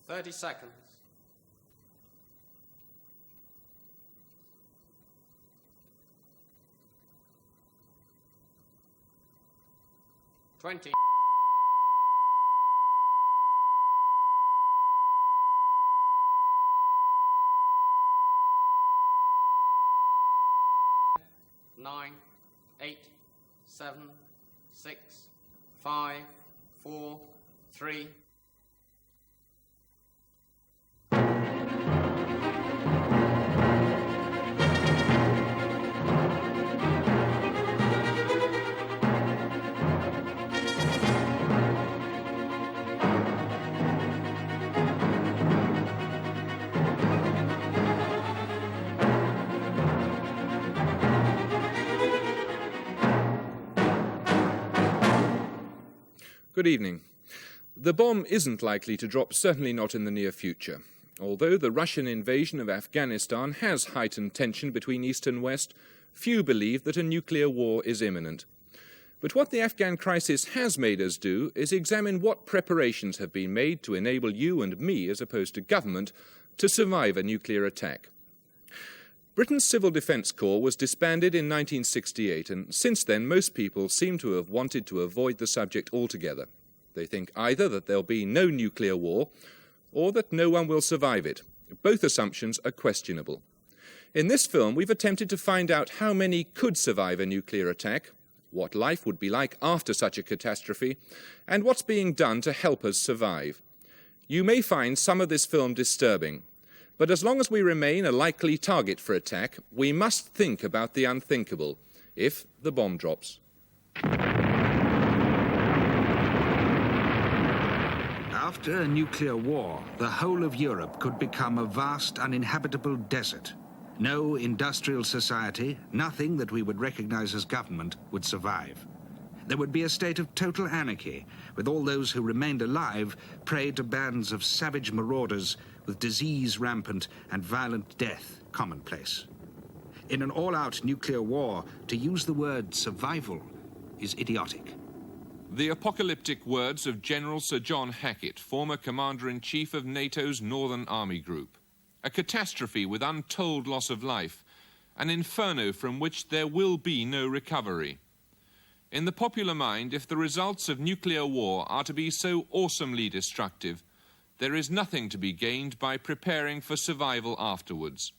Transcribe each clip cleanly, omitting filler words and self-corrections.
30 seconds. 20. 9, 8, 7, 6, 5, 4, 3. Good evening. The bomb isn't likely to drop, certainly not in the near future. Although the Russian invasion of Afghanistan has heightened tension between East and West, few believe that a nuclear war is imminent. But what the Afghan crisis has made us do is examine what preparations have been made to enable you and me, as opposed to government, to survive a nuclear attack. Britain's Civil Defence Corps was disbanded in 1968, and since then most people seem to have wanted to avoid the subject altogether. They think either that there'll be no nuclear war, or that no one will survive it. Both assumptions are questionable. In this film, we've attempted to find out how many could survive a nuclear attack, what life would be like after such a catastrophe, and what's being done to help us survive. You may find some of this film disturbing, but as long as we remain a likely target for attack, we must think about the unthinkable, if the bomb drops. After a nuclear war, the whole of Europe could become a vast uninhabitable desert. No industrial society, nothing that we would recognize as government, would survive. There would be a state of total anarchy, with all those who remained alive prey to bands of savage marauders, with disease rampant and violent death commonplace. In an all-out nuclear war, to use the word survival is idiotic. The apocalyptic words of General Sir John Hackett, former Commander-in-Chief of NATO's Northern Army Group. A catastrophe with untold loss of life, an inferno from which there will be no recovery. In the popular mind, if the results of nuclear war are to be so awesomely destructive, there is nothing to be gained by preparing for survival afterwards.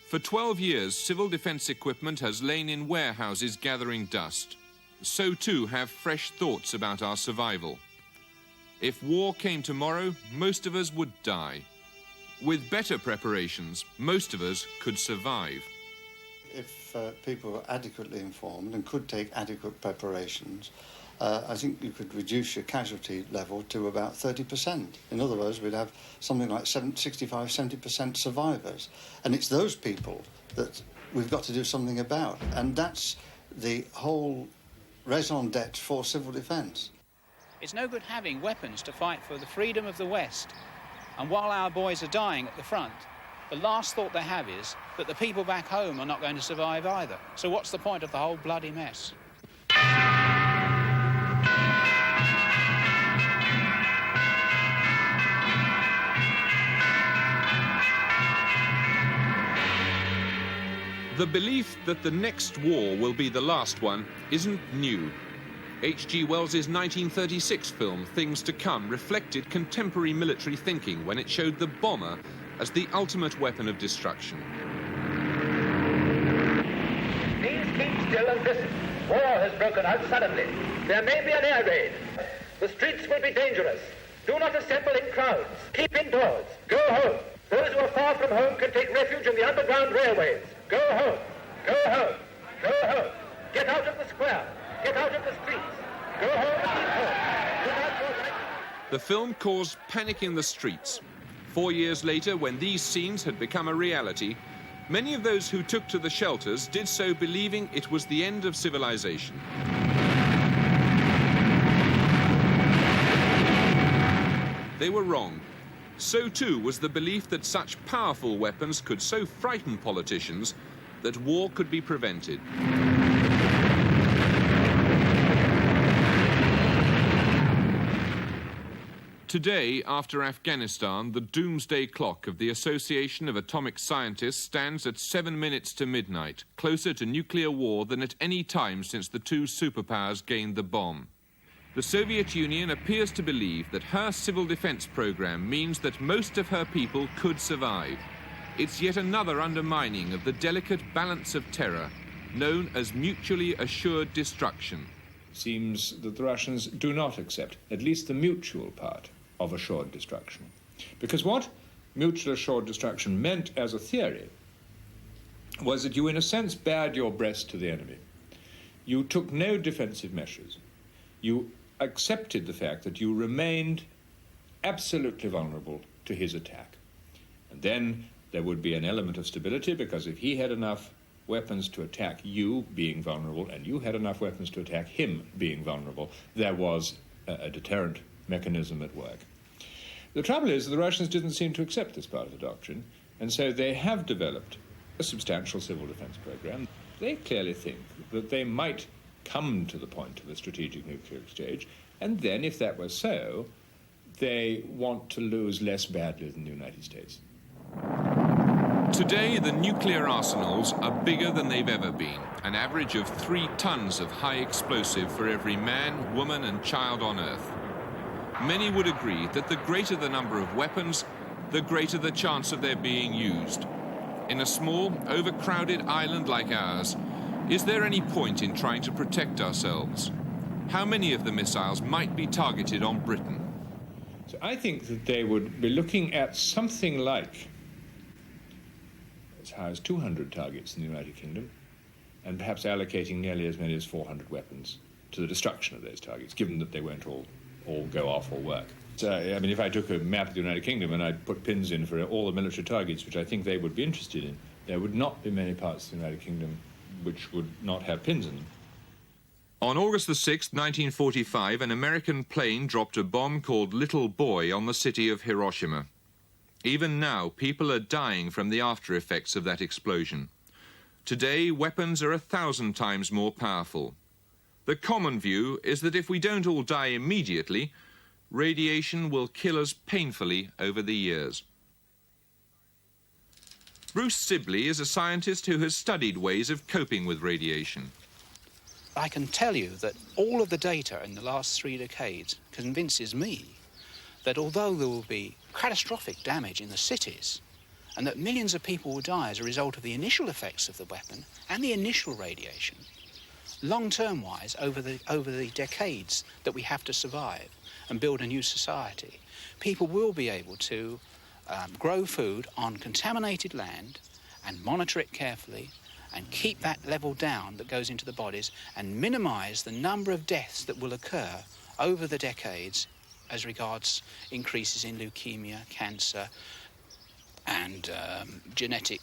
For 12 years, civil defence equipment has lain in warehouses gathering dust. So too have fresh thoughts about our survival. If war came tomorrow, most of us would die. With better preparations, most of us could survive. If people were adequately informed and could take adequate preparations, I think you could reduce your casualty level to about 30%. In other words, we'd have something like 65–70% survivors. And it's those people that we've got to do something about. And that's the whole raison d'etre for civil defence. It's no good having weapons to fight for the freedom of the West. And while our boys are dying at the front, the last thought they have is that the people back home are not going to survive either. So what's the point of the whole bloody mess? The belief that the next war will be the last one isn't new. H.G. Wells's 1936 film, Things to Come, reflected contemporary military thinking when it showed the bomber as the ultimate weapon of destruction. Please keep still and listen. War has broken out suddenly. There may be an air raid. The streets will be dangerous. Do not assemble in crowds. Keep indoors. Go home. Those who are far from home can take refuge in the underground railways. Go home. Go home. Go home. Get out of the square. Get out of the streets. Go home and keep home. Put out your light. The film caused panic in the streets. 4 years later, when these scenes had become a reality, many of those who took to the shelters did so believing it was the end of civilization. They were wrong. So too was the belief that such powerful weapons could so frighten politicians that war could be prevented. Today, after Afghanistan, the doomsday clock of the Association of Atomic Scientists stands at 7 minutes to midnight, closer to nuclear war than at any time since the two superpowers gained the bomb. The Soviet Union appears to believe that her civil defense program means that most of her people could survive. It's yet another undermining of the delicate balance of terror, known as mutually assured destruction. Seems that the Russians do not accept at least the mutual part of assured destruction. Because what mutual assured destruction meant as a theory was that you, in a sense, bared your breast to the enemy. You took no defensive measures. You accepted the fact that you remained absolutely vulnerable to his attack. And then there would be an element of stability, because if he had enough weapons to attack you being vulnerable and you had enough weapons to attack him being vulnerable, there was a deterrent mechanism at work. The trouble is the Russians didn't seem to accept this part of the doctrine, and so they have developed a substantial civil defense program. They clearly think that they might come to the point of a strategic nuclear exchange, and then, if that were so, they want to lose less badly than the United States. Today, the nuclear arsenals are bigger than they've ever been, an average of 3 tons of high explosive for every man, woman and child on Earth. Many would agree that the greater the number of weapons, the greater the chance of their being used. In a small, overcrowded island like ours, is there any point in trying to protect ourselves? How many of the missiles might be targeted on Britain? So I think that they would be looking at something like as high as 200 targets in the United Kingdom, and perhaps allocating nearly as many as 400 weapons to the destruction of those targets, given that they won't all go off or work. So, I mean, if I took a map of the United Kingdom and I'd put pins in for all the military targets, which I think they would be interested in, there would not be many parts of the United Kingdom which would not have pins in them. On August the 6th, 1945, an American plane dropped a bomb called Little Boy on the city of Hiroshima. Even now, people are dying from the after effects of that explosion. Today, weapons are 1,000 times more powerful. The common view is that if we don't all die immediately, radiation will kill us painfully over the years. Bruce Sibley is a scientist who has studied ways of coping with radiation. I can tell you that all of the data in the last 3 decades convinces me that although there will be catastrophic damage in the cities and that millions of people will die as a result of the initial effects of the weapon and the initial radiation, long-term wise, over the decades that we have to survive and build a new society, people will be able to grow food on contaminated land and monitor it carefully and keep that level down that goes into the bodies and minimise the number of deaths that will occur over the decades as regards increases in leukemia, cancer and genetic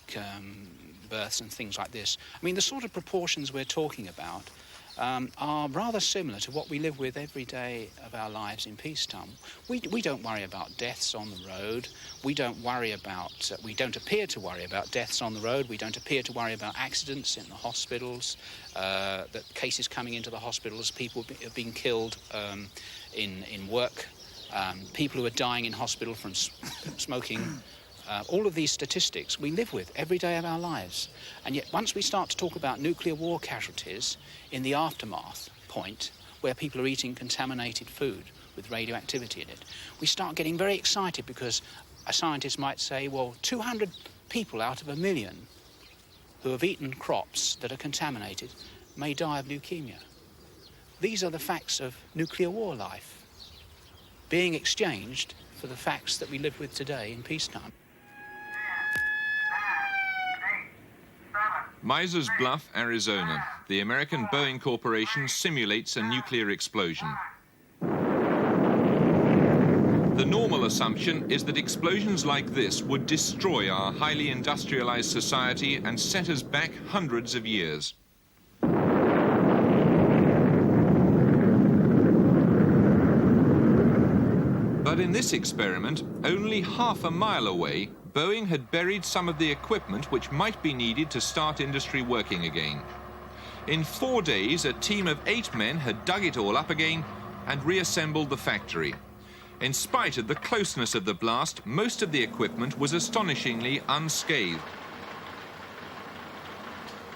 births and things like this. I mean, the sort of proportions we're talking about are rather similar to what we live with every day of our lives in peacetime. We don't worry about deaths on the road. We don't appear to worry about deaths on the road. We don't appear to worry about accidents in the hospitals, that cases coming into the hospitals, people have been killed in work, people who are dying in hospital from smoking. All of these statistics we live with every day of our lives. And yet once we start to talk about nuclear war casualties in the aftermath point, where people are eating contaminated food with radioactivity in it, we start getting very excited because a scientist might say, well, 200 people out of 1 million who have eaten crops that are contaminated may die of leukemia. These are the facts of nuclear war life being exchanged for the facts that we live with today in peacetime. Misers Bluff, Arizona. The American Boeing Corporation simulates a nuclear explosion. The normal assumption is that explosions like this would destroy our highly industrialized society and set us back hundreds of years. But in this experiment, only half a mile away, Boeing had buried some of the equipment which might be needed to start industry working again. In 4 days, a team of 8 men had dug it all up again and reassembled the factory. In spite of the closeness of the blast, most of the equipment was astonishingly unscathed.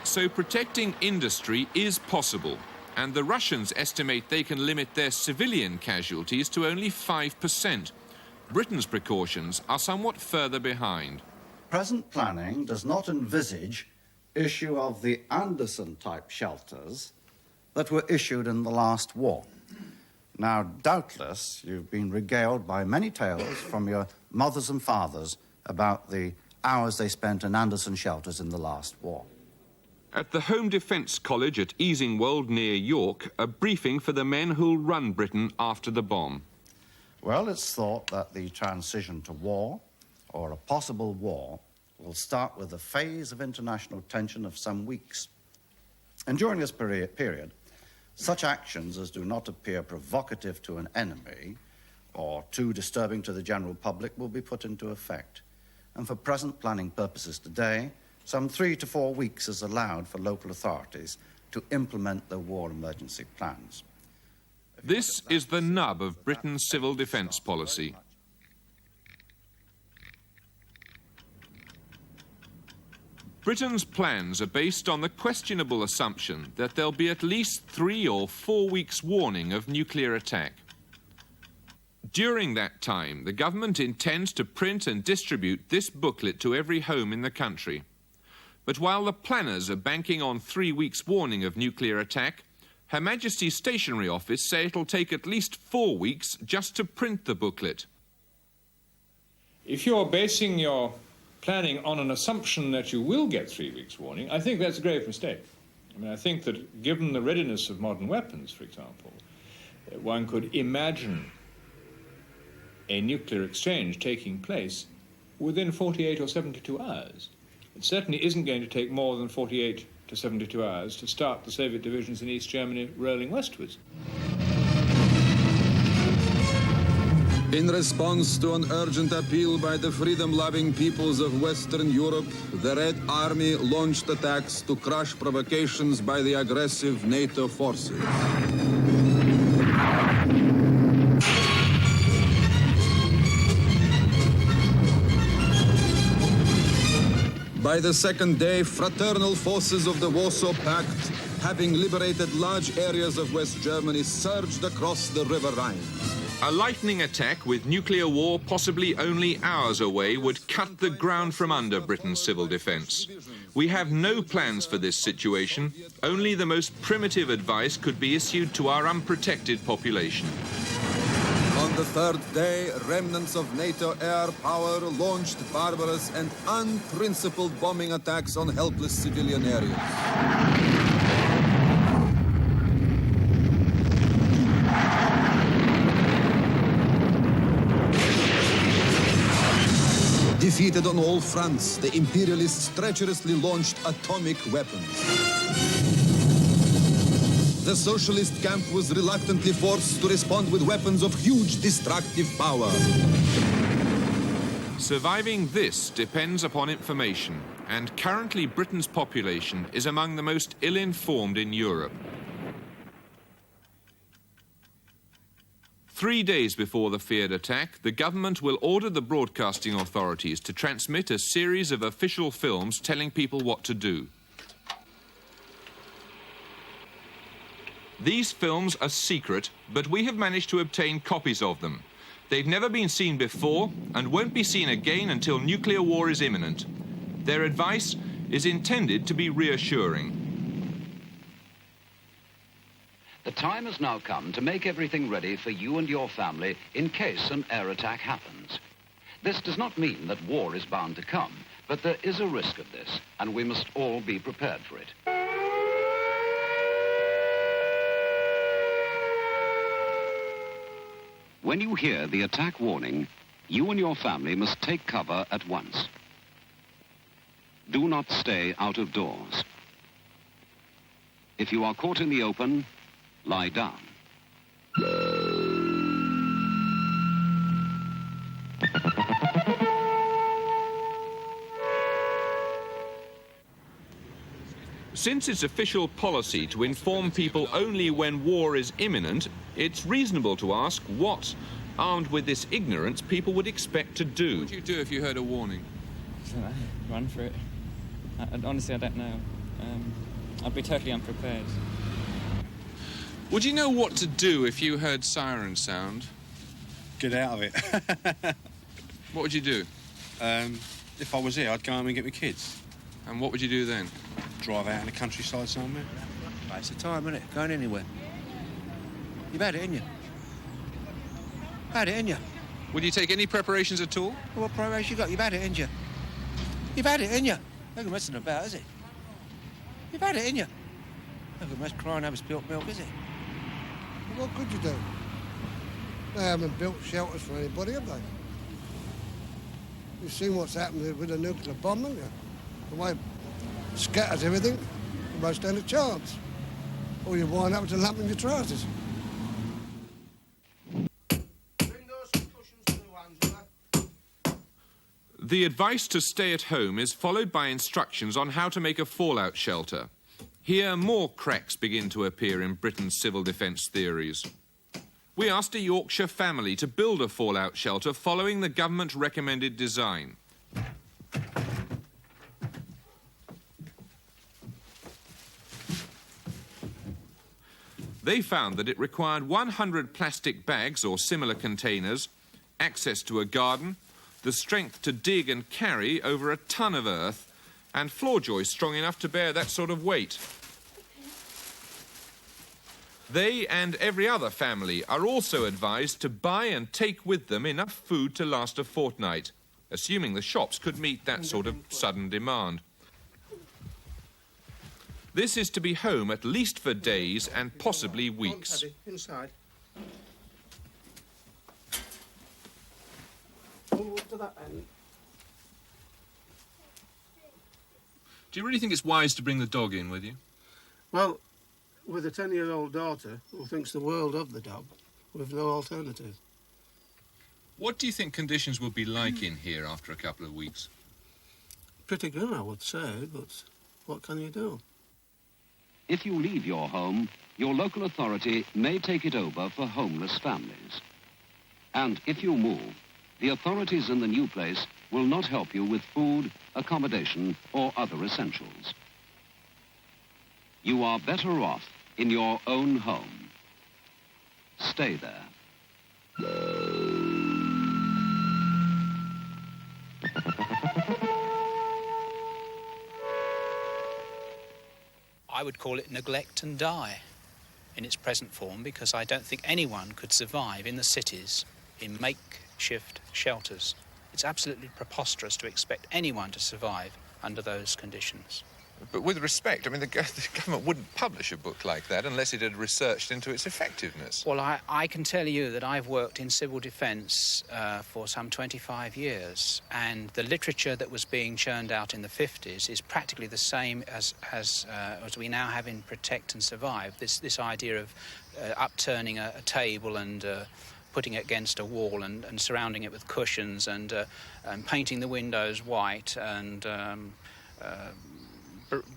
So protecting industry is possible, and the Russians estimate they can limit their civilian casualties to only 5%. Britain's precautions are somewhat further behind. Present planning does not envisage issue of the Anderson-type shelters that were issued in the last war. Now, doubtless, you've been regaled by many tales from your mothers and fathers about the hours they spent in Anderson shelters in the last war. At the Home Defence College at Easingwold near York, a briefing for the men who'll run Britain after the bomb. Well, it's thought that the transition to war, or a possible war, will start with a phase of international tension of some weeks. And during this period, such actions as do not appear provocative to an enemy or too disturbing to the general public will be put into effect. And for present planning purposes today, some 3 to 4 weeks is allowed for local authorities to implement their war emergency plans. This is the nub of Britain's civil defence policy. Britain's plans are based on the questionable assumption that there'll be at least 3 or 4 weeks' warning of nuclear attack. During that time, the government intends to print and distribute this booklet to every home in the country. But while the planners are banking on 3 weeks' warning of nuclear attack, Her Majesty's Stationery Office say it'll take at least 4 weeks just to print the booklet. If you're basing your planning on an assumption that you will get 3 weeks' warning, I think that's a grave mistake. I mean, I think that given the readiness of modern weapons, for example, one could imagine a nuclear exchange taking place within 48 or 72 hours. It certainly isn't going to take more than 48 to 72 hours to start the Soviet divisions in East Germany rolling westwards. In response to an urgent appeal by the freedom-loving peoples of Western Europe, the Red Army launched attacks to crush provocations by the aggressive NATO forces. By the second day, fraternal forces of the Warsaw Pact, having liberated large areas of West Germany, surged across the River Rhine. A lightning attack with nuclear war possibly only hours away would cut the ground from under Britain's civil defence. We have no plans for this situation. Only the most primitive advice could be issued to our unprotected population. On the third day, remnants of NATO air power launched barbarous and unprincipled bombing attacks on helpless civilian areas. Defeated on all fronts, the imperialists treacherously launched atomic weapons. The socialist camp was reluctantly forced to respond with weapons of huge destructive power. Surviving this depends upon information, and currently Britain's population is among the most ill-informed in Europe. 3 days before the feared attack, the government will order the broadcasting authorities to transmit a series of official films telling people what to do. These films are secret, but we have managed to obtain copies of them. They've never been seen before and won't be seen again until nuclear war is imminent. Their advice is intended to be reassuring. The time has now come to make everything ready for you and your family in case an air attack happens. This does not mean that war is bound to come, but there is a risk of this, and we must all be prepared for it. When you hear the attack warning, you and your family must take cover at once. Do not stay out of doors. If you are caught in the open, lie down. Since it's official policy to inform people only when war is imminent, it's reasonable to ask what Armed with this ignorance, people would expect to do. What would you do if you heard a warning? I don't know, run for it. Honestly, I don't know. I'd be totally unprepared. Would you know what to do if you heard siren sound? Get out of it. What would you do? If I was here, I'd go home and get my kids. And what would you do then? Drive out in the countryside somewhere. Waste of time, isn't it? Going anywhere. You've had it, ain't you? Had it, ain't you? Would you take any preparations at all? Well, what preparation you got? You've had it, ain't you? You've had it, ain't you? No good messing about, is it? You've had it, ain't you? No good mess crying over spilt milk, is it? Well, what could you do? They haven't built shelters for anybody, have they? You've seen what's happened with a nuclear bomb, haven't you? The way it scatters everything, you won't stand a chance. Or you wind up with a lump in your trousers. The advice to stay at home is followed by instructions on how to make a fallout shelter. Here, more cracks begin to appear in Britain's civil defence theories. We asked a Yorkshire family to build a fallout shelter following the government-recommended design. They found that it required 100 plastic bags or similar containers, access to a garden, the strength to dig and carry over a ton of earth, and floor joists strong enough to bear that sort of weight. They and every other family are also advised to buy and take with them enough food to last a fortnight, assuming the shops could meet that sort of sudden demand. This is to be home at least for days and possibly weeks. Inside. To that end. Do you really think it's wise to bring the dog in with you? Well, with a 10-year-old daughter who thinks the world of the dog, we've no alternative. What do you think conditions will be like in here after a couple of weeks? Pretty good, I would say, but what can you do? If you leave your home, your local authority may take it over for homeless families. And if you move, the authorities in the new place will not help you with food, accommodation, or other essentials. You are better off in your own home. Stay there. I would call it neglect and die in its present form, because I don't think anyone could survive in the cities in makeshift shelters. It's absolutely preposterous to expect anyone to survive under those conditions. But with respect, I mean, the government wouldn't publish a book like that unless it had researched into its effectiveness. Well, I can tell you that I've worked in civil defence for some 25 years, and the literature that was being churned out in the 50s is practically the same as we now have in Protect and Survive. This idea of upturning a table and putting it against a wall and surrounding it with cushions and painting the windows white and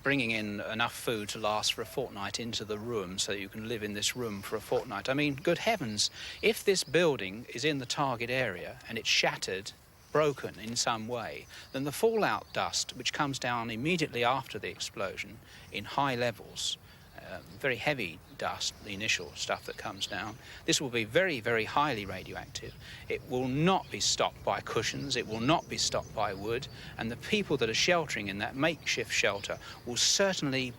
bringing in enough food to last for a fortnight into the room so that you can live in this room for a fortnight. I mean, good heavens, if this building is in the target area and it's shattered, broken in some way, then the fallout dust, which comes down immediately after the explosion in high levels, very heavy dust, the initial stuff that comes down, this will be very, very highly radioactive. It will not be stopped by cushions, it will not be stopped by wood, and the people that are sheltering in that makeshift shelter will certainly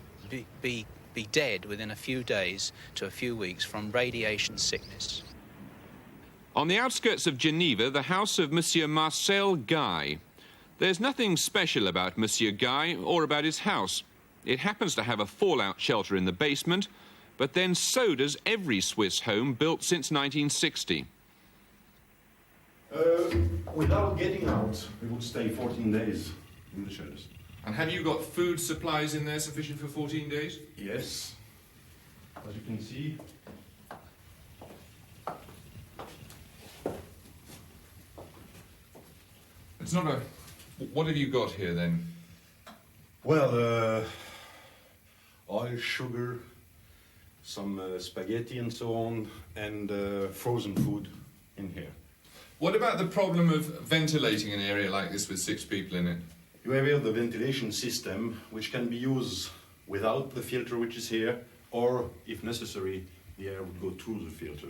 be dead within a few days to a few weeks from radiation sickness. On the outskirts of Geneva, the house of Monsieur Marcel Guy. There's nothing special about Monsieur Guy or about his house. It happens to have a fallout shelter in the basement, but then so does every Swiss home built since 1960. Without getting out, we would stay 14 days in the shelters. And have you got food supplies in there sufficient for 14 days? Yes. As you can see. It's not a... What have you got here, then? Well, oil, sugar, some spaghetti and so on, and frozen food in here. What about the problem of ventilating an area like this with 6 people in it? You have here the ventilation system, which can be used without the filter which is here, or, if necessary, the air would go through the filter.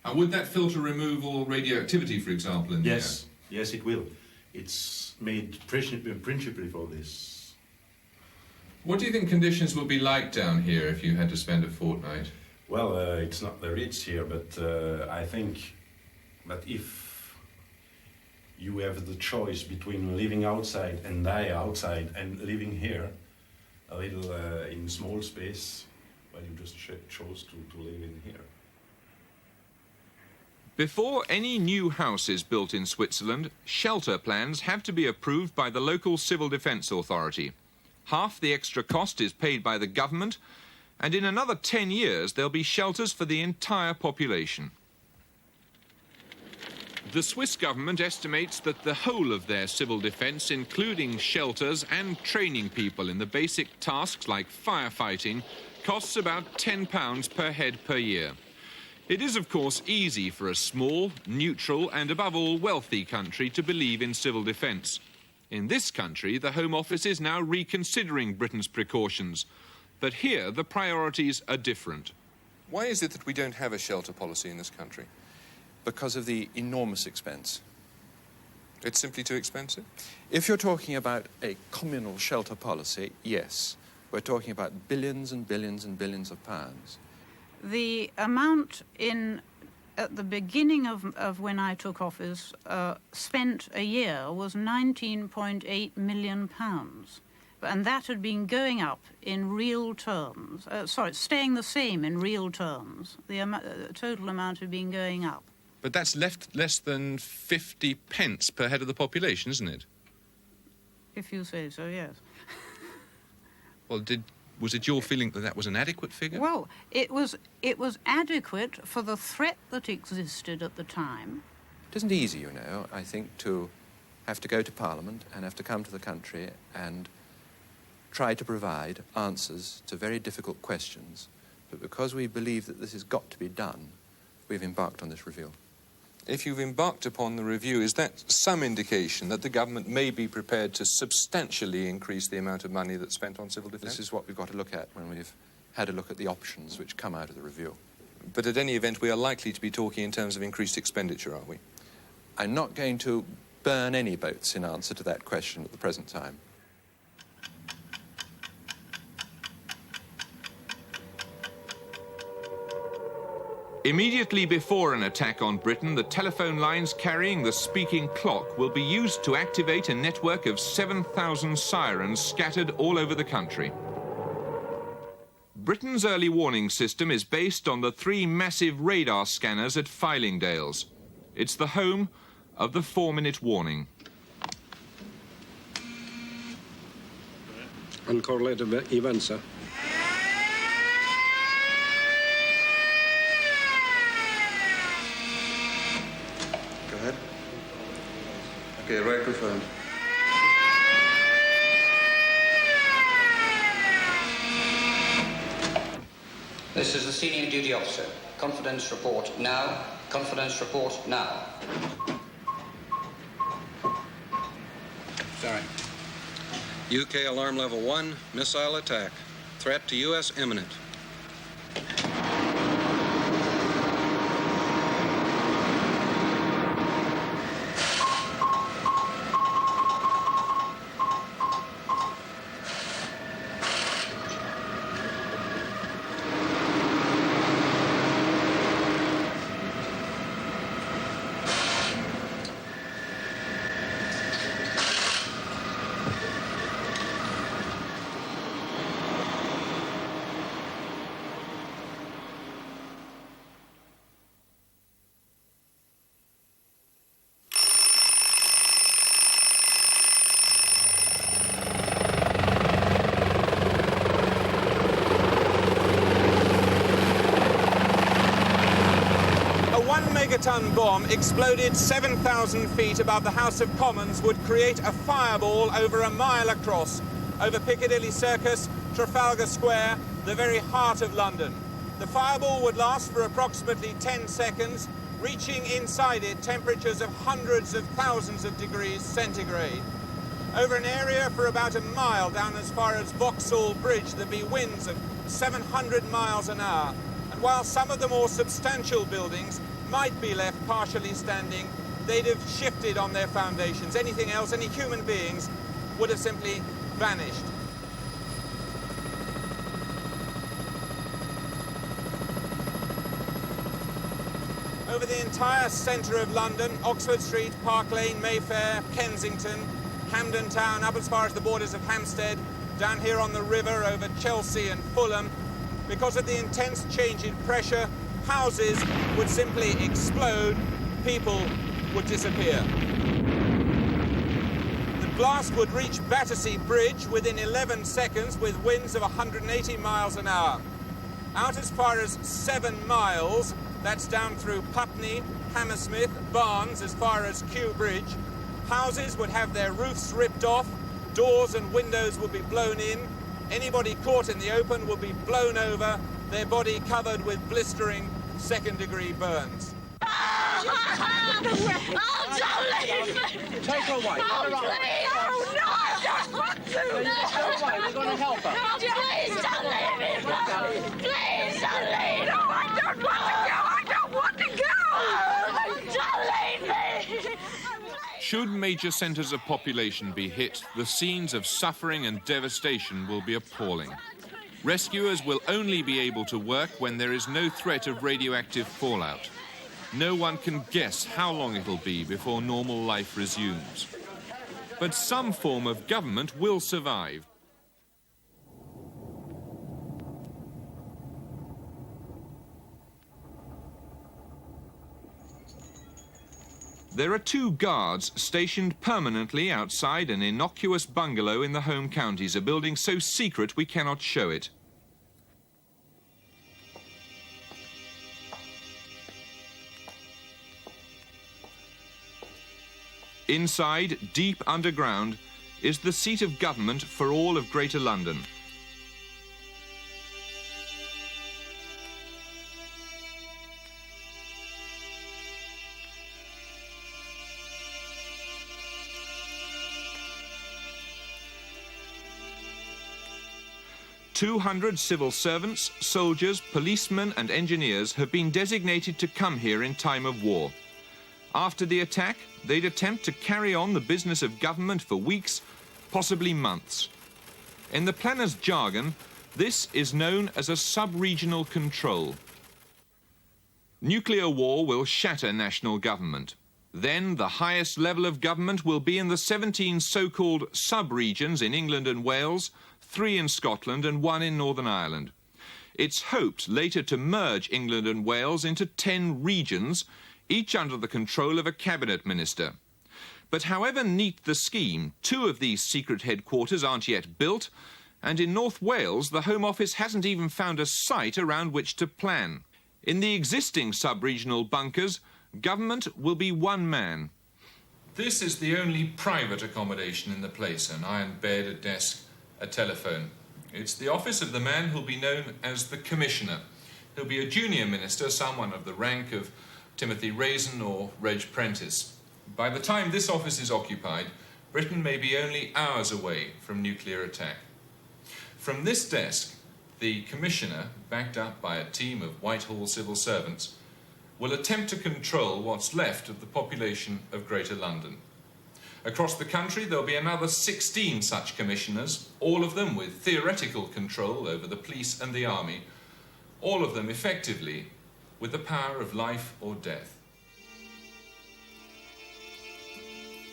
And would that filter remove all radioactivity, for example, in the air? Yes, it will. It's made principally for this. What do you think conditions will be like down here if you had to spend a fortnight? Well, it's not the Ritz here, but I think that if you have the choice between living outside and die outside and living here, a little in small space, well, you just chose to live in here. Before any new house is built in Switzerland, shelter plans have to be approved by the local civil defence authority. Half the extra cost is paid by the government, and in another 10 years there'll be shelters for the entire population. The Swiss government estimates that the whole of their civil defence, including shelters and training people in the basic tasks like firefighting, costs about £10 per head per year. It is, of course, easy for a small, neutral and, above all, wealthy country to believe in civil defence. In this country, the Home Office is now reconsidering Britain's precautions. But here, the priorities are different. Why is it that we don't have a shelter policy in this country? Because of the enormous expense. It's simply too expensive? If you're talking about a communal shelter policy, yes. We're talking about billions and billions and billions of pounds. The amount at the beginning of when I took office, spent a year was £19.8 million. And that had been going up in real terms. Staying the same in real terms. The total amount had been going up. But that's less than 50 pence per head of the population, isn't it? If you say so, yes. Well, was it your feeling that that was an adequate figure? Well, it was adequate for the threat that existed at the time. It isn't easy, you know, I think, to have to go to Parliament and have to come to the country and try to provide answers to very difficult questions. But because we believe that this has got to be done, we've embarked on this review. If you've embarked upon the review, is that some indication that the government may be prepared to substantially increase the amount of money that's spent on civil defence? This is what we've got to look at when we've had a look at the options which come out of the review. But at any event, we are likely to be talking in terms of increased expenditure, are we? I'm not going to burn any boats in answer to that question at the present time. Immediately before an attack on Britain, the telephone lines carrying the speaking clock will be used to activate a network of 7,000 sirens scattered all over the country. Britain's early warning system is based on the 3 massive radar scanners at Fylingdales. It's the home of the 4-minute warning. Uncorrelated events, sir. Okay, right confirmed. This is the senior duty officer. Confidence report now. Confidence report now. Sorry. UK alarm level 1, missile attack. Threat to U.S. imminent. Megaton bomb exploded 7,000 feet above the House of Commons would create a fireball over a mile across, over Piccadilly Circus, Trafalgar Square, the very heart of London. The fireball would last for approximately 10 seconds, reaching inside it temperatures of hundreds of thousands of degrees centigrade. Over an area for about a mile down as far as Vauxhall Bridge, there'd be winds of 700 miles an hour. And while some of the more substantial buildings might be left partially standing, they'd have shifted on their foundations. Anything else, any human beings, would have simply vanished. Over the entire centre of London, Oxford Street, Park Lane, Mayfair, Kensington, Camden Town, up as far as the borders of Hampstead, down here on the river over Chelsea and Fulham, because of the intense change in pressure, houses would simply explode, people would disappear. The blast would reach Battersea Bridge within 11 seconds with winds of 180 miles an hour. Out as far as 7 miles, that's down through Putney, Hammersmith, Barnes, as far as Kew Bridge, houses would have their roofs ripped off, doors and windows would be blown in, anybody caught in the open would be blown over, their body covered with blistering second-degree burns. Oh, don't leave me! Take her away. Oh, please! Oh, no, I don't want to! Take her away, we're going to help her. Oh, please don't leave me! Please don't leave! No, I don't want to go! I don't want to go! Oh, don't leave me! Should major centres of population be hit, the scenes of suffering and devastation will be appalling. Rescuers will only be able to work when there is no threat of radioactive fallout. No one can guess how long it'll be before normal life resumes. But some form of government will survive. There are 2 guards stationed permanently outside an innocuous bungalow in the home counties, a building so secret we cannot show it. Inside, deep underground, is the seat of government for all of Greater London. "200 civil servants, soldiers, policemen and engineers have been designated to come here in time of war. After the attack, they'd attempt to carry on the business of government for weeks, possibly months. In the planners' jargon, this is known as a sub-regional control. Nuclear war will shatter national government. Then the highest level of government will be in the 17 so-called sub-regions in England and Wales, 3 in Scotland and 1 in Northern Ireland. It's hoped later to merge England and Wales into 10 regions, each under the control of a cabinet minister. But however neat the scheme, 2 of these secret headquarters aren't yet built, and in North Wales the Home Office hasn't even found a site around which to plan. In the existing sub-regional bunkers, government will be 1 man. This is the only private accommodation in the place, an iron bed, a desk, a telephone. It's the office of the man who'll be known as the Commissioner. He'll be a junior minister, someone of the rank of Timothy Raisin or Reg Prentice. By the time this office is occupied, Britain may be only hours away from nuclear attack. From this desk, the Commissioner, backed up by a team of Whitehall civil servants, will attempt to control what's left of the population of Greater London. Across the country, there'll be another 16 such commissioners, all of them with theoretical control over the police and the army, all of them effectively with the power of life or death.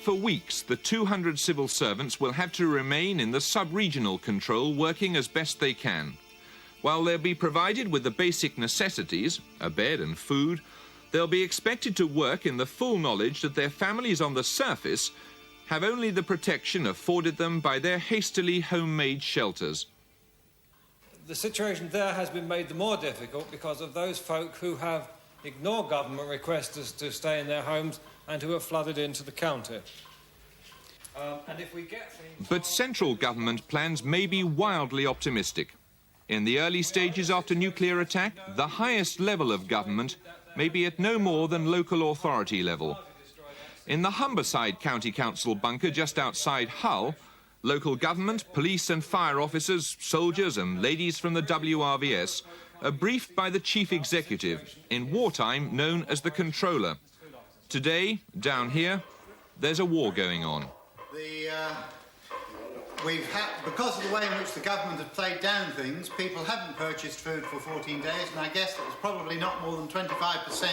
For weeks, the 200 civil servants will have to remain in the sub-regional control, working as best they can. While they'll be provided with the basic necessities, a bed and food, they'll be expected to work in the full knowledge that their families on the surface have only the protection afforded them by their hastily homemade shelters. The situation there has been made the more difficult because of those folk who have ignored government requests to stay in their homes and who have flooded into the county. And if we get things... But central government plans may be wildly optimistic. In the early stages after nuclear attack, the highest level of government may be at no more than local authority level. In the Humberside County Council bunker just outside Hull, local government, police and fire officers, soldiers and ladies from the WRVS are briefed by the chief executive, in wartime known as the controller. Today, down here, there's a war going on. Because of the way in which the government have played down things, people haven't purchased food for 14 days, and I guess that was probably not more than 25%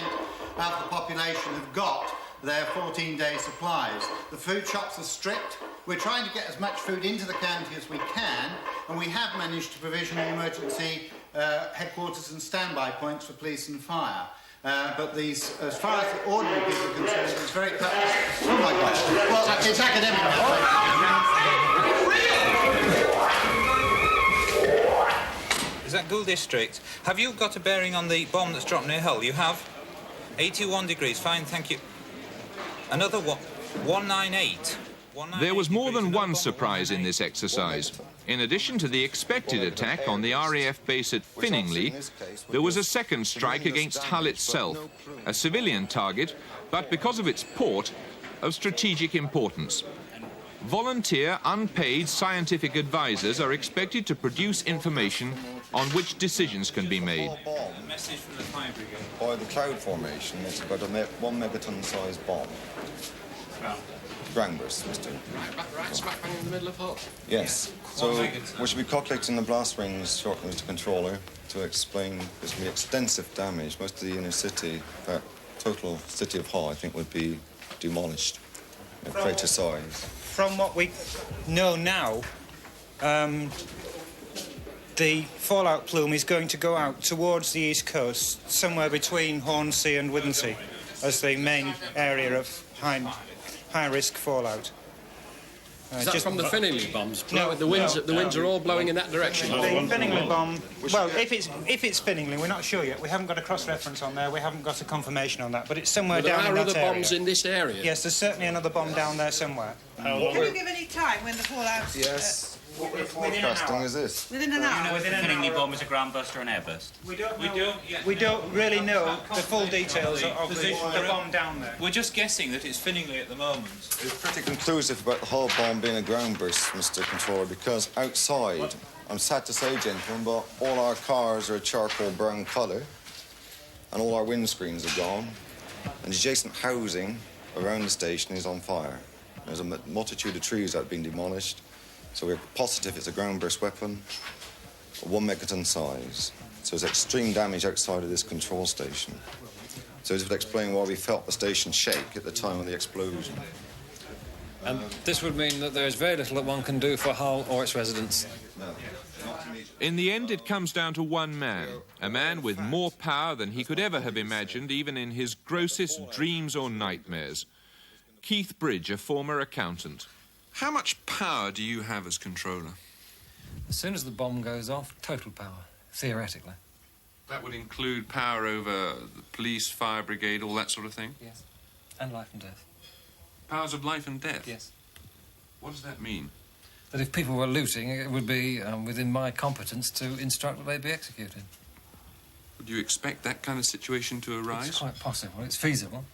of the population have got their 14-day supplies. The food shops are stripped. We're trying to get as much food into the county as we can, and we have managed to provision the emergency headquarters and standby points for police and fire. But these, as far as the ordinary people are concerned, it's very tough. Oh my God! Well, it's academic now. Is that Gould District? Have you got a bearing on the bomb that's dropped near Hull? You have? 81 degrees, fine, thank you. Another one, 198. There was more than one surprise in this exercise. In addition to the expected attack on the RAF base at Finningley, there was a second strike against Hull itself, a civilian target, but because of its port, of strategic importance. Volunteer, unpaid scientific advisors are expected to produce information on which decisions can be made. A message from the fire brigade. By the cloud formation, it's about a 1 megaton size bomb. Ground burst, Mr. Right smack bang in the middle of Hull. Yes. So we should be calculating the blast rings shortly, Mr. Controller, to explain there's going to be extensive damage. Most of the inner city, that total city of Hull, I think, would be demolished. Crater size. From what we know now, the fallout plume is going to go out towards the east coast, somewhere between Hornsea and Withensea, as the main area of high-risk fallout. Is that from the Finningley bombs? No, the winds are all blowing in that direction. The Finningley bomb. Well, if it's Finningley, we're not sure yet. We haven't got a cross-reference on there. We haven't got a confirmation on that. But it's somewhere down in that area. There are other bombs in this area. Yes, there's certainly another bomb down there somewhere. Can you give any time when the fallout? Yes. What forecasting is this? Within an hour. Within an Finningley hour. bomb is a ground burst or an air burst? We don't really know the full details of the bomb down there. We're just guessing that it's Finningley at the moment. It's pretty conclusive about the whole bomb being a ground burst, Mr. Controller, because outside, I'm sad to say, gentlemen, but all our cars are a charcoal brown colour, and all our windscreens are gone, and adjacent housing around the station is on fire. There's a multitude of trees that have been demolished, so we're positive it's a ground burst weapon, 1 megaton size. So there's extreme damage outside of this control station. So this would explain why we felt the station shake at the time of the explosion. And this would mean that there is very little that one can do for Hull or its residents. In the end, it comes down to one man, a man with more power than he could ever have imagined, even in his grossest dreams or nightmares. Keith Bridge, a former accountant. How much power do you have as controller? As soon as the bomb goes off, total power, theoretically. That would include power over the police, fire brigade, all that sort of thing? Yes. And life and death. Powers of life and death? Yes. What does that mean? That if people were looting, it would be within my competence to instruct that they be executed. Would you expect that kind of situation to arise? It's quite possible. It's feasible.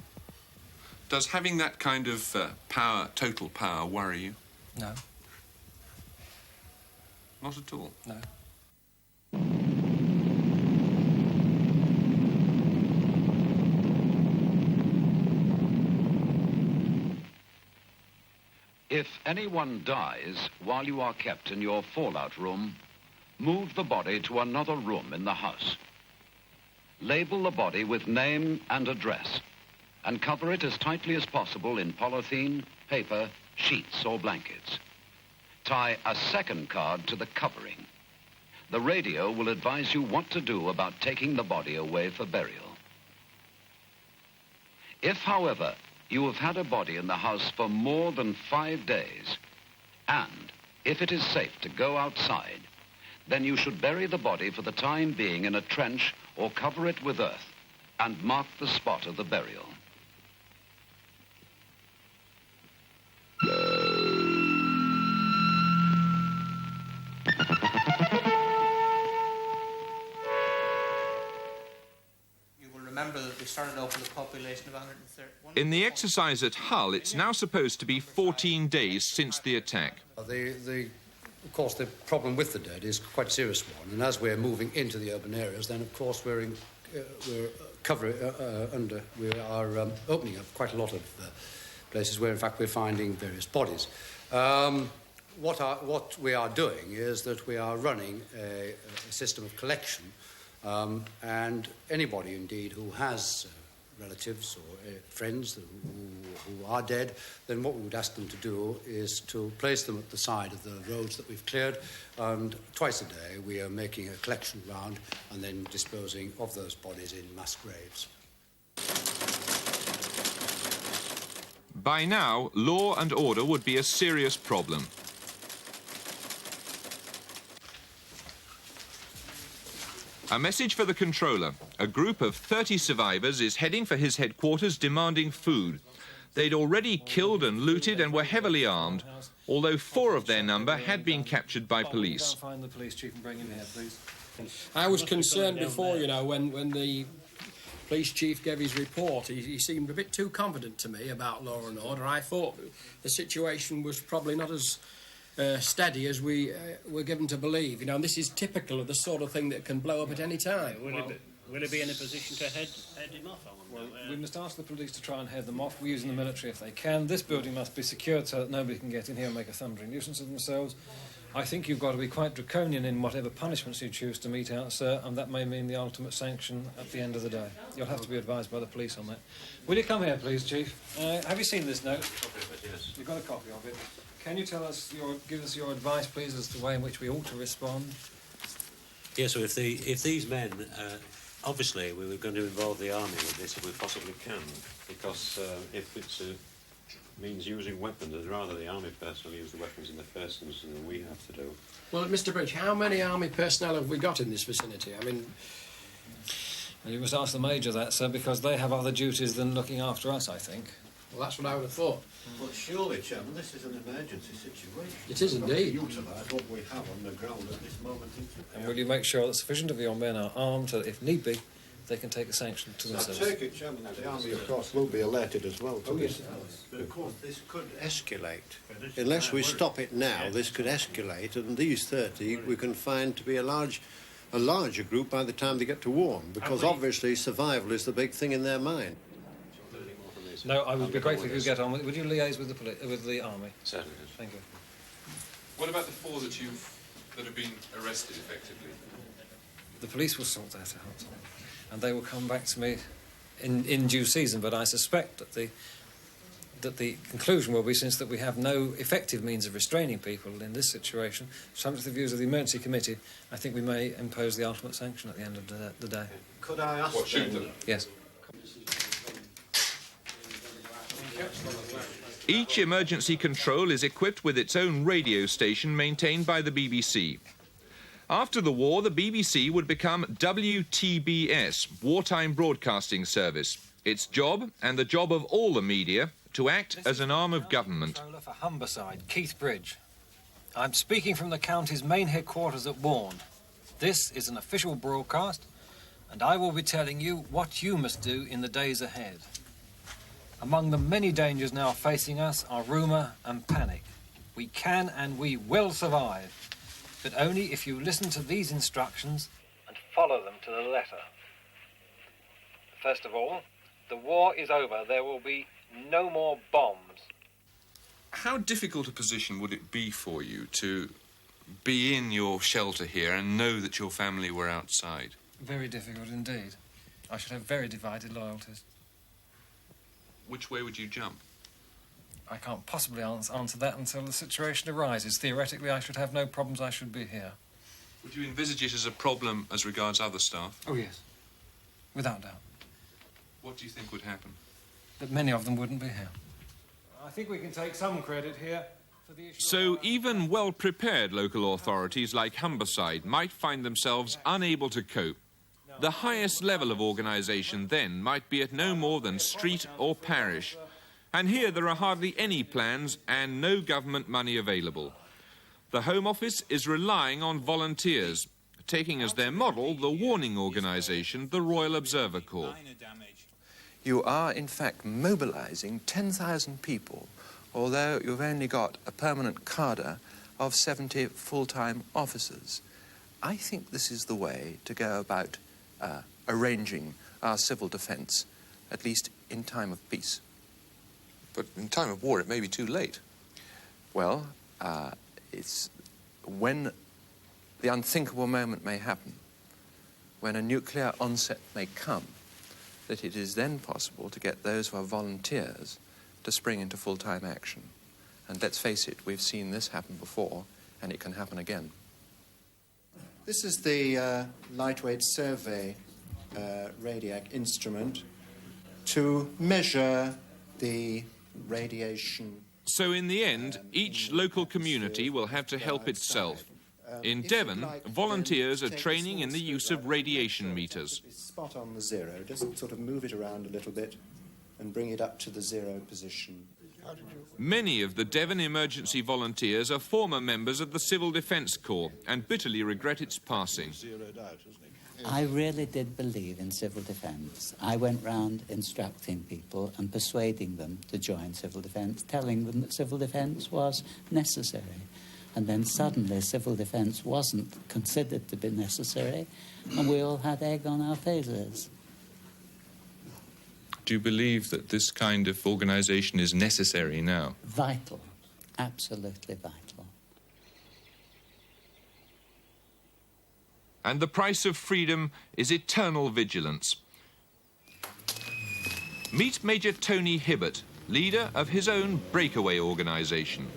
Does having that kind of power, total power, worry you? No. Not at all? No. If anyone dies while you are kept in your fallout room, move the body to another room in the house. Label the body with name and address, and cover it as tightly as possible in polythene, paper, sheets or blankets. Tie a second card to the covering. The radio will advise you what to do about taking the body away for burial. If, however, you have had a body in the house for more than 5 days, and if it is safe to go outside, then you should bury the body for the time being in a trench or cover it with earth and mark the spot of the burial. remember that we started off with a population of 130. In the exercise at Hull, it's now supposed to be 14 days since the attack. Of course, the problem with the dead is quite a serious one, and as we're moving into the urban areas, then of course we are opening up quite a lot of places where, in fact, we're finding various bodies. What we are doing is that we are running a system of collection, and anybody, indeed, who has relatives or friends who are dead, then what we would ask them to do is to place them at the side of the roads that we've cleared, and twice a day we are making a collection round and then disposing of those bodies in mass graves. By now, law and order would be a serious problem. A message for the controller. A group of 30 survivors is heading for his headquarters demanding food. They'd already killed and looted and were heavily armed, although 4 of their number had been captured by police. Find the police chief and bring him here, please. I was concerned before, you know, when the police chief gave his report. He seemed a bit too confident to me about law and order. I thought the situation was probably not as steady as we were given to believe. You know, and this is typical of the sort of thing that can blow up at any time. Will it be in a position to head him off? Well, we must ask the police to try and head them off. We're using the military if they can. This building must be secured so that nobody can get in here and make a thundering nuisance of themselves. I think you've got to be quite draconian in whatever punishments you choose to mete out, sir, and that may mean the ultimate sanction at the end of the day. You'll have to be advised by the police on that. Will you come here, please, Chief? Have you seen this note? Yes. You've got a copy of it. Can you tell us give us your advice, please, as to the way in which we ought to respond? Yes, so if these men, obviously we were going to involve the army with this if we possibly can, because if it means using weapons, I'd rather the army personnel use the weapons in the first instance than we have to do. Well, Mr. Bridge, how many army personnel have we got in this vicinity? I mean... Well, you must ask the Major that, sir, because they have other duties than looking after us, I think. Well, that's what I would have thought. But surely, Chairman, this is an emergency situation. It is indeed. We've got to utilise what we have on the ground at this moment in time. And will you make sure that sufficient of your men are armed so that, if need be, they can take a sanction to themselves? I take it, Chairman, that the army, of course, will be alerted as well to this. But of course, this could escalate. Unless we stop it now, this could escalate, and these 30 we can find to be a larger group by the time they get to Warm, because obviously survival is the big thing in their mind. No, I would be grateful if you get on with it. Would you liaise with the army? Certainly. Thank you. What about the 4 that have been arrested, effectively? The police will sort that out, and they will come back to me in due season. But I suspect that the conclusion will be, since that we have no effective means of restraining people in this situation, subject to the views of the emergency committee, I think we may impose the ultimate sanction at the end of the day. Could I ask? What, shoot them? Yes. Each emergency control is equipped with its own radio station maintained by the BBC. After the war, the BBC would become WTBS, Wartime Broadcasting Service. Its job, and the job of all the media, to act as an arm of government. Controller for Humberside, Keith Bridge. I'm speaking from the county's main headquarters at Warne. This is an official broadcast, and I will be telling you what you must do in the days ahead. Among the many dangers now facing us are rumour and panic. We can and we will survive, but only if you listen to these instructions and follow them to the letter. First of all, the war is over. There will be no more bombs. How difficult a position would it be for you to be in your shelter here and know that your family were outside? Very difficult indeed. I should have very divided loyalties. Which way would you jump? I can't possibly answer that until the situation arises. Theoretically, I should have no problems. I should be here. Would you envisage it as a problem as regards other staff? Oh, yes. Without doubt. What do you think would happen? That many of them wouldn't be here. I think we can take some credit here for the issue. So even well-prepared local authorities like Humberside might find themselves unable to cope. The highest level of organisation then might be at no more than street or parish. And here there are hardly any plans and no government money available. The Home Office is relying on volunteers taking as their model the warning organisation, the Royal Observer Corps. You are, in fact, mobilising 10,000 people, although you've only got a permanent cadre of 70 full-time officers. I think this is the way to go about arranging our civil defence, at least in time of peace. But in time of war, it may be too late. Well, it's when the unthinkable moment may happen, when a nuclear onset may come, that it is then possible to get those who are volunteers to spring into full-time action. And let's face it, we've seen this happen before, and it can happen again. This is the lightweight survey radiac instrument to measure the radiation. So in the end, each local community will have to help itself. In Devon, volunteers are training in the use of radiation meters. It's spot on the zero. Just sort of move it around a little bit and bring it up to the zero position. Many of the Devon emergency volunteers are former members of the Civil Defence Corps and bitterly regret its passing. I really did believe in civil defence. I went round instructing people and persuading them to join civil defence, telling them that civil defence was necessary. And then suddenly civil defence wasn't considered to be necessary, and we all had egg on our faces. Do you believe that this kind of organisation is necessary now? Vital. Absolutely vital. And the price of freedom is eternal vigilance. Meet Major Tony Hibbert, leader of his own breakaway organisation.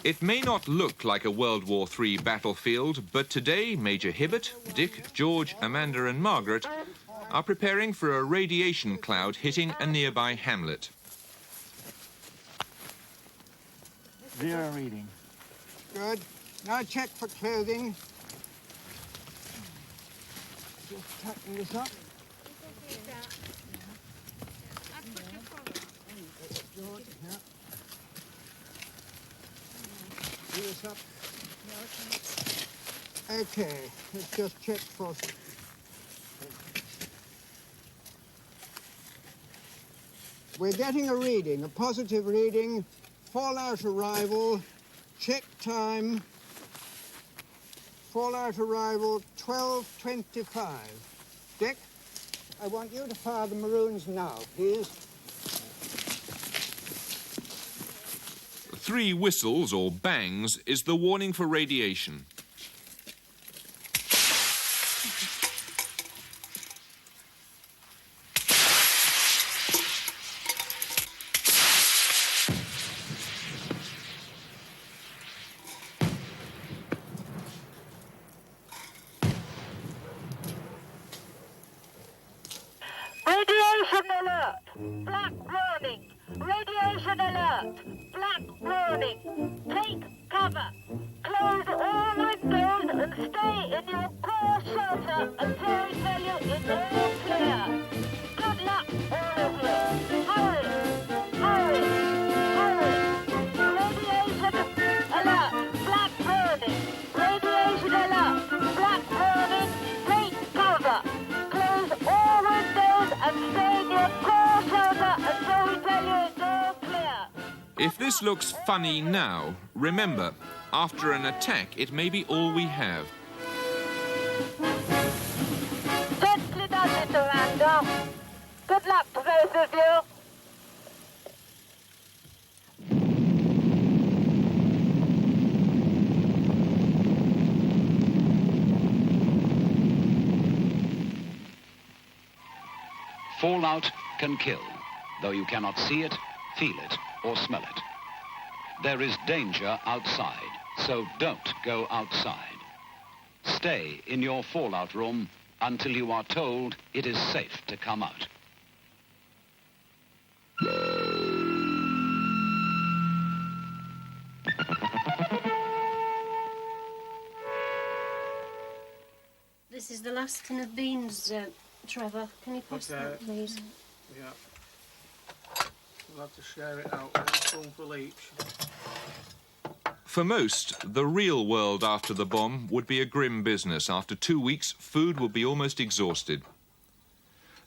It may not look like a World War III battlefield, but today Major Hibbert, Dick, George, Amanda and Margaret are preparing for a radiation cloud hitting a nearby hamlet. Zero reading. Good. Now check for clothing. Just tighten this up. George, yeah. Do this up. Okay, let's just check for... We're getting a reading, a positive reading, fallout arrival, check time, fallout arrival 12:25. Dick, I want you to fire the maroons now, please. 3 whistles, or bangs, is the warning for radiation. Radiation alert! Black warning! Radiation alert! Black warning! Take cover! Close all windows and stay in your core shelter until we tell you it's all clear. Good luck, all of you. Hurry! Hurry! Hurry! Radiation alert! Black warning! Radiation alert! Black warning! Take cover! Close all windows and stay in your core shelter until we tell you it's all clear. If this looks funny now, remember, after an attack, it may be all we have. Gently does it, Miranda. Good luck to both of you. Fallout can kill, though you cannot see it, feel it, or smell it. There is danger outside, so don't go outside. Stay in your fallout room until you are told it is safe to come out. This is the last tin of beans, Trevor, can you pass that, please? Yeah. We'll have to share it out, one spoonful each. For most, the real world after the bomb would be a grim business. After 2 weeks, food would be almost exhausted.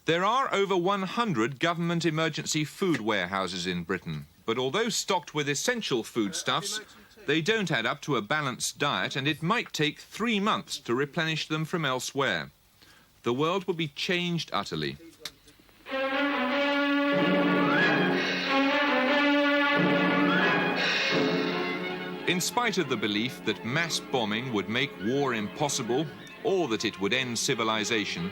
There are over 100 government emergency food warehouses in Britain, but although stocked with essential foodstuffs, they don't add up to a balanced diet, and it might take 3 months to replenish them from elsewhere. The world will be changed utterly. In spite of the belief that mass bombing would make war impossible, or that it would end civilization,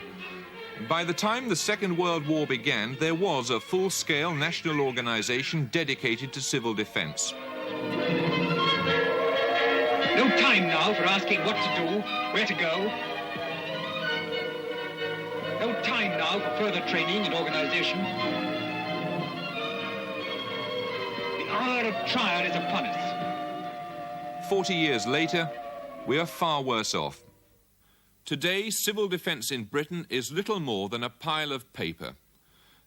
by the time the Second World War began, there was a full-scale national organization dedicated to civil defense. No time now for asking what to do, where to go. No time now for further training and organization. The hour of trial is upon us. 40 years later, we are far worse off. Today, civil defence in Britain is little more than a pile of paper.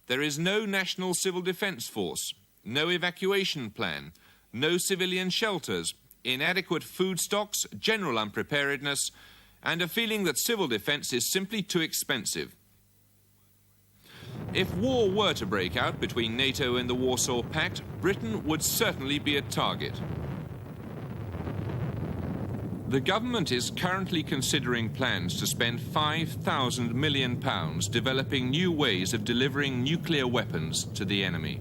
There is no national civil defence force, no evacuation plan, no civilian shelters, inadequate food stocks, general unpreparedness, and a feeling that civil defence is simply too expensive. If war were to break out between NATO and the Warsaw Pact, Britain would certainly be a target. The government is currently considering plans to spend £5,000 million developing new ways of delivering nuclear weapons to the enemy.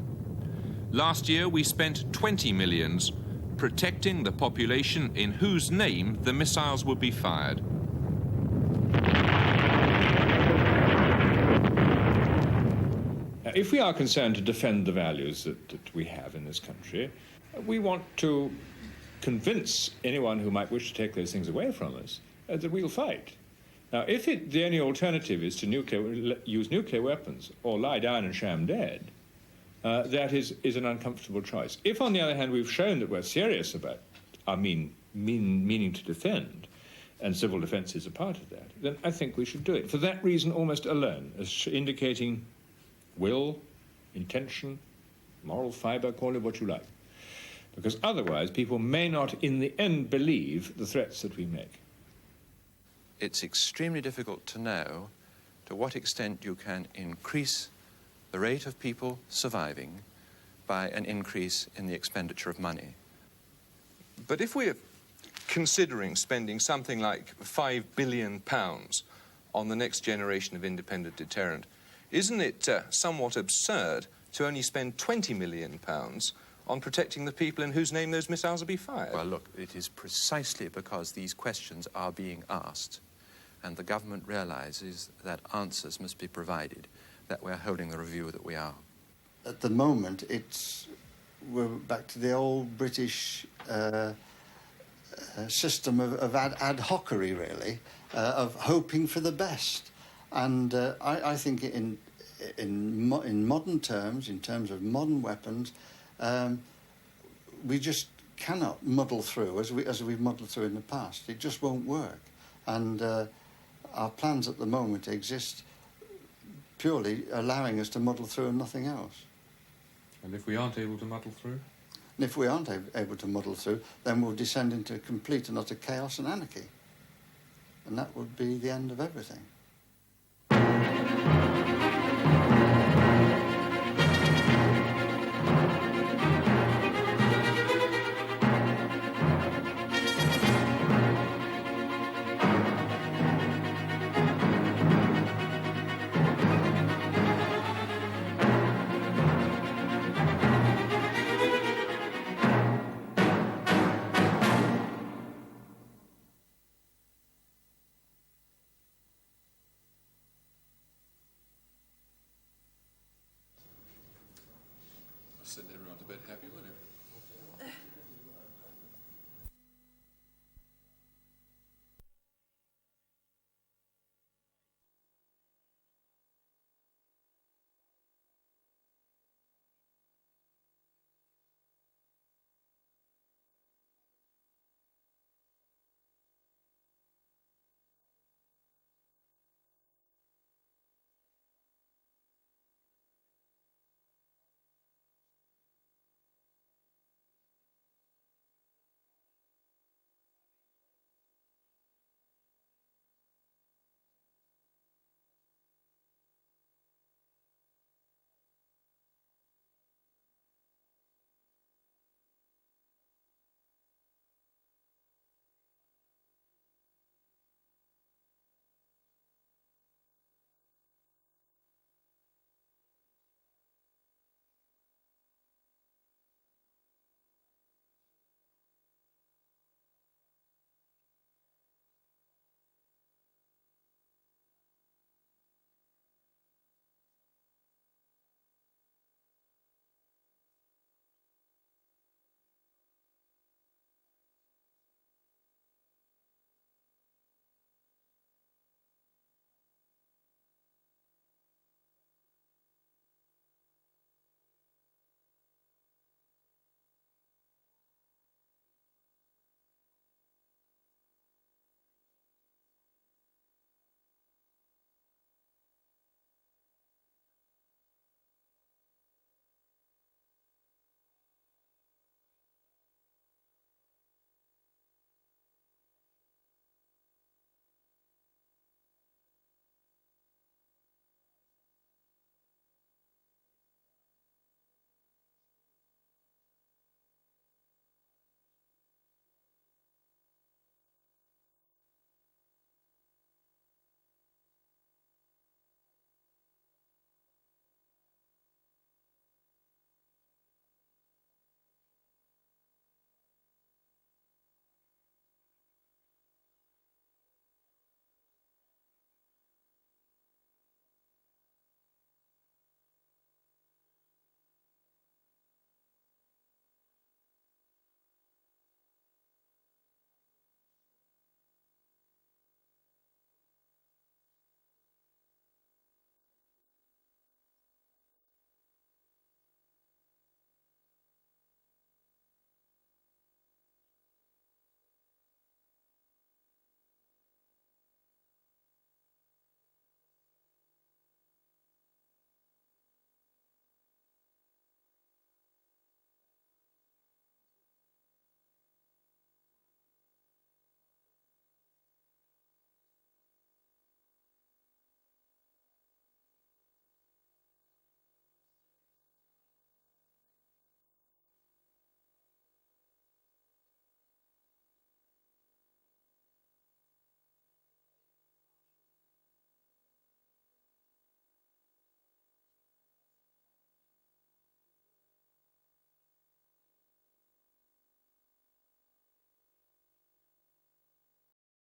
Last year we spent 20 million protecting the population in whose name the missiles would be fired. If we are concerned to defend the values that we have in this country, we want to convince anyone who might wish to take those things away from us that we'll fight. Now, if the only alternative is to use nuclear weapons or lie down and sham dead, that is an uncomfortable choice. If, on the other hand, we've shown that we're serious about our meaning to defend, and civil defence is a part of that, then I think we should do it. For that reason almost alone, as indicating will, intention, moral fibre, call it what you like. Because otherwise people may not in the end believe the threats that we make. It's extremely difficult to know to what extent you can increase the rate of people surviving by an increase in the expenditure of money. But if we're considering spending something like £5 billion on the next generation of independent deterrent, isn't it somewhat absurd to only spend £20 million on protecting the people in whose name those missiles will be fired? Well, look, it is precisely because these questions are being asked and the government realises that answers must be provided that we're holding the review that we are. At the moment, we're back to the old British system of ad hocery, really, of hoping for the best. And I think in modern terms, in terms of modern weapons, we just cannot muddle through as we've muddled through in the past. It just won't work. And our plans at the moment exist purely allowing us to muddle through and nothing else. And if we aren't able to muddle through? And if we aren't able to muddle through, then we'll descend into complete and utter chaos and anarchy. And that would be the end of everything. Send everyone to bed happy, won't it?